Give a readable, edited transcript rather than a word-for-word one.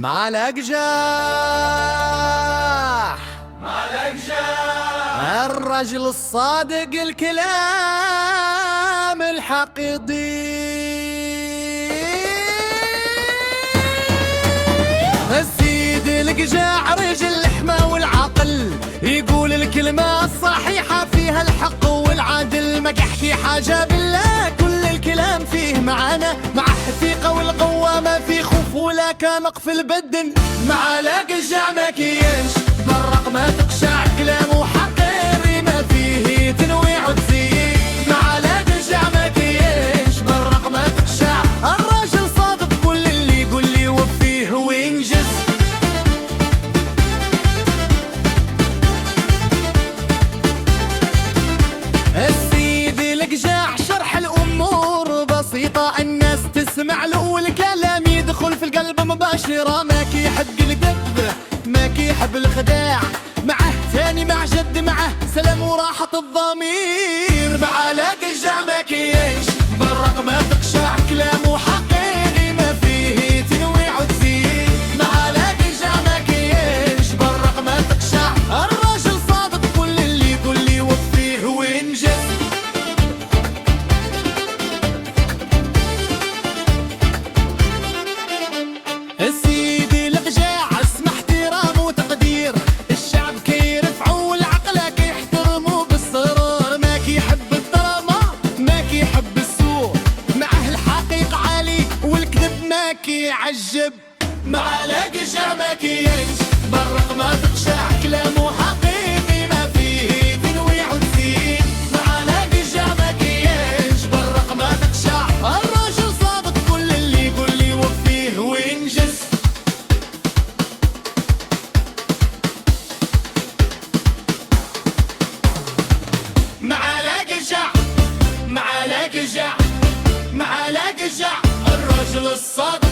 مالك جاح الرجل الصادق الكلام الحق السيد القجاع رجل الحمى والعقل يقول الكلمة الصحيحة فيها الحق والعدل، ما يحكي حاجة بالله كل الكلام فيه معانا، مع الثقة والقوة ما في خوف ولا كنق في البدن. معالق الجاع ما كيش برق ما تقشع كلامه حقيري ما فيه تنويع وتزيين. معالق الجاع ما كيش برق ما تقشع الراجل صادق كل اللي يقول لي وفيه وينجز. السيد القجاع شرح الأمور بسيطة الناس تسمع له والكلام يدخل في القلب مباشرة، ما كيحب الكذب ما كيحب الخداع، معه ثاني مع جد معه سلام وراحة الضمير. معالق الجاع ما كيش برق ما تقشع كلامه حقيقي ما فيه تنويع وتزيين. معالق الجاع ما كيش برق ما تقشع الراجل صادق كل اللي يقول لي وفيه وينجز. السيد القجاع اسمه احترام وتقدير، الشعب كيرفعوا والعقله كيحترموا بالسرور، ما كيحب الدراما ما كيحب السوء، معه الحقيقة عالي والكذب ما كيعجب. معالق الجاع ما كيش برق ما تقشع كلامه حقيقي ما فيه تنويع وتزيين. معالق الجاع ما كيش برق ما تقشع الراجل صادق كل اللي يقول لي وفيه وينجز. معالق الجاع معالق الجاع معالق الجاع الرجل الصادق